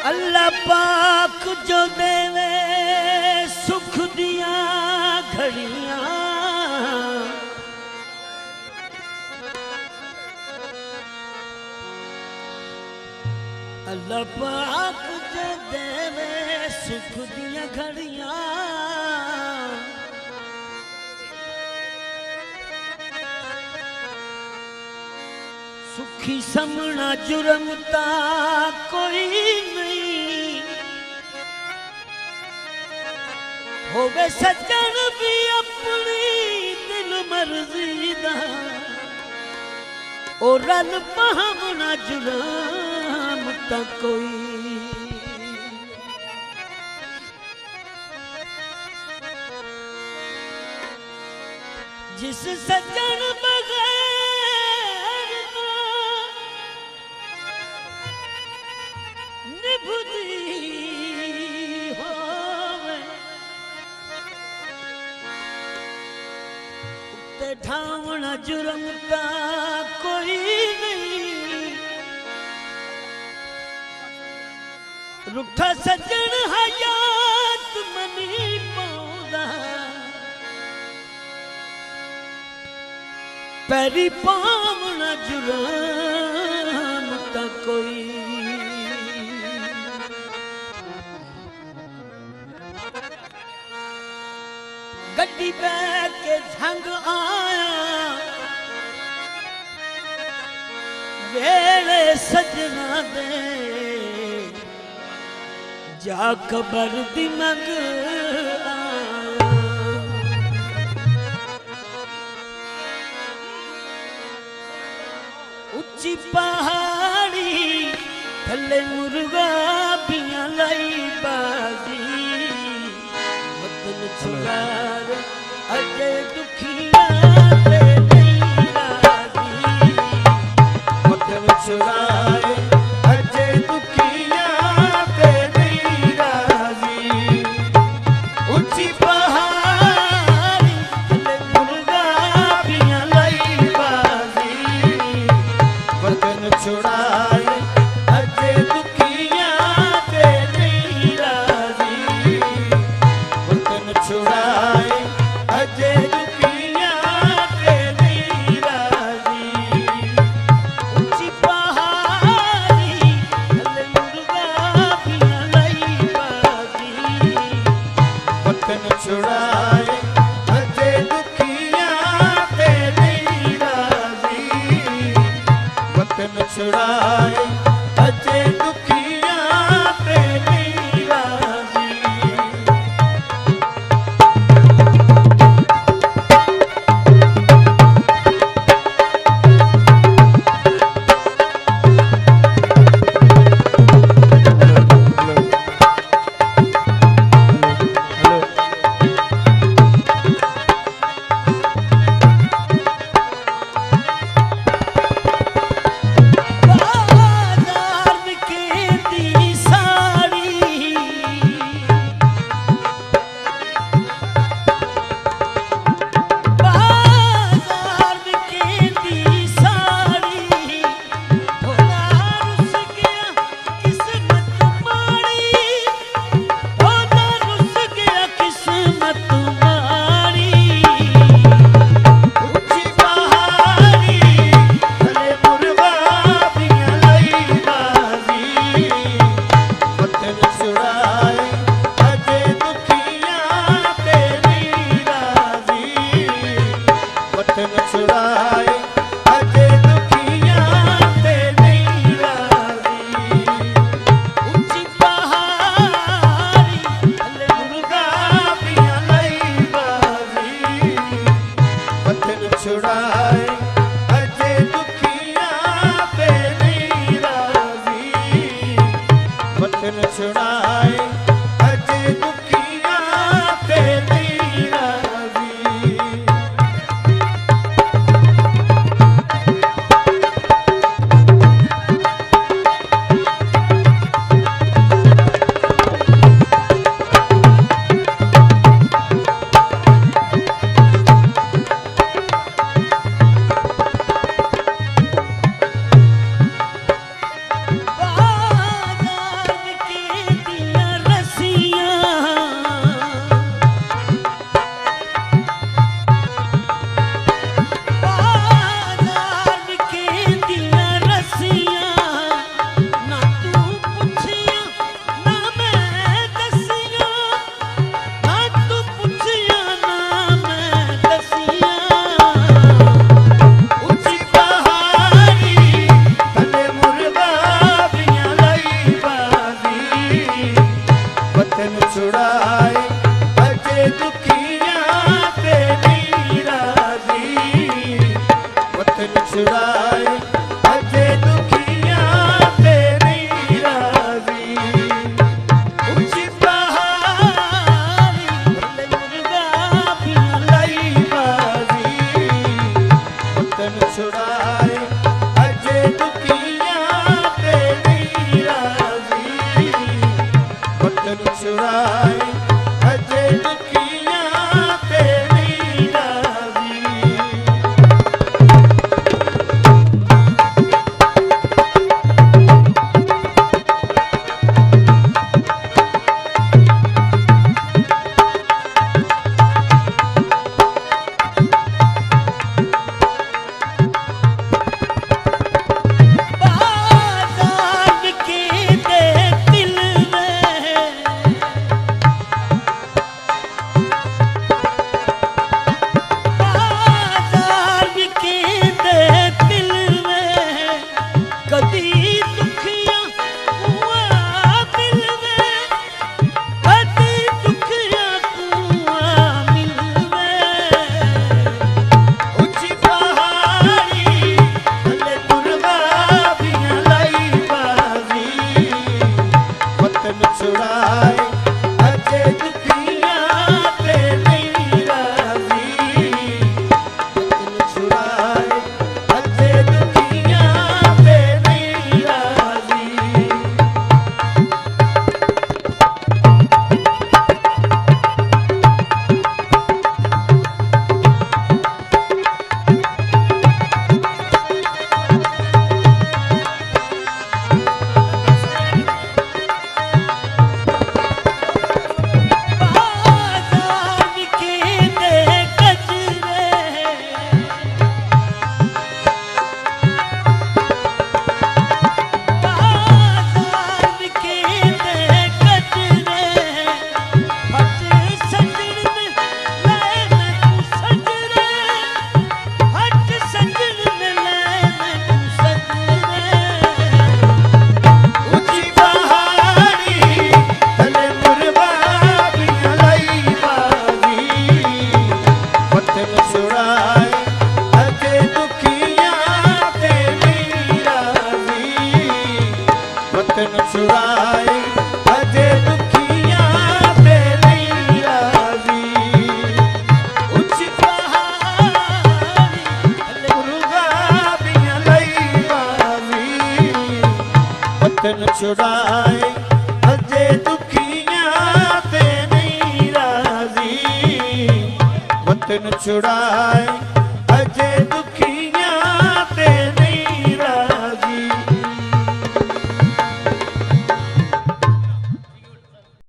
अल्लाह पाक जो देवे सुख दिया घड़ियां, अल्लाह पाक जो देवे सुख दिया घड़ियां, सुखी समना जुर्मता कोई नहीं, होवे सज्जन भी अपनी दिल मर्जी दा, ओ रल पावना जुर्मता कोई। जिस सज्जन बगैर निभदी होवे, उत्ते ठावना जुर्मता कोई नहीं, रुठा सज्जन हयात मनी पाउंदा, पैरी पावना जुर्मता कोई। गड्डी बैठ के झंग आया वेले सजना दे, जा कबर दी मंग आया, उच्ची पहाड़ी थले मुर्गा पिया लाई बाजी, वतन छुड़ार अजे दुखिया ते नहीं राजी, वतन छुड़ार अजे दुखिया ते नहीं राजी, उच्ची पहाड़ी थले मुर्गा पिया लाई बाजी, वतन छुड़ाए अजे दुखिया ते नहीं राजी, वतन छुड़ाए अजे दुखिया ते नहीं राजी, ऊंची पहाड़ी थले मुर्गा पिया लाई बाजी, वतन छुड़ाए अजे दुखिया ते नहीं राजी, वतन छुड़ाए अजे दुखिया ते नहीं राजी। बाजार के दी वतन छुड़ाए अजे दुखियां ते नहीं राजी उच्ची पहाड़ी मुर्गा दियां लई बाजी वतन छुड़ाए अजे दुखियां ते नहीं राजी वतन छुड़ाए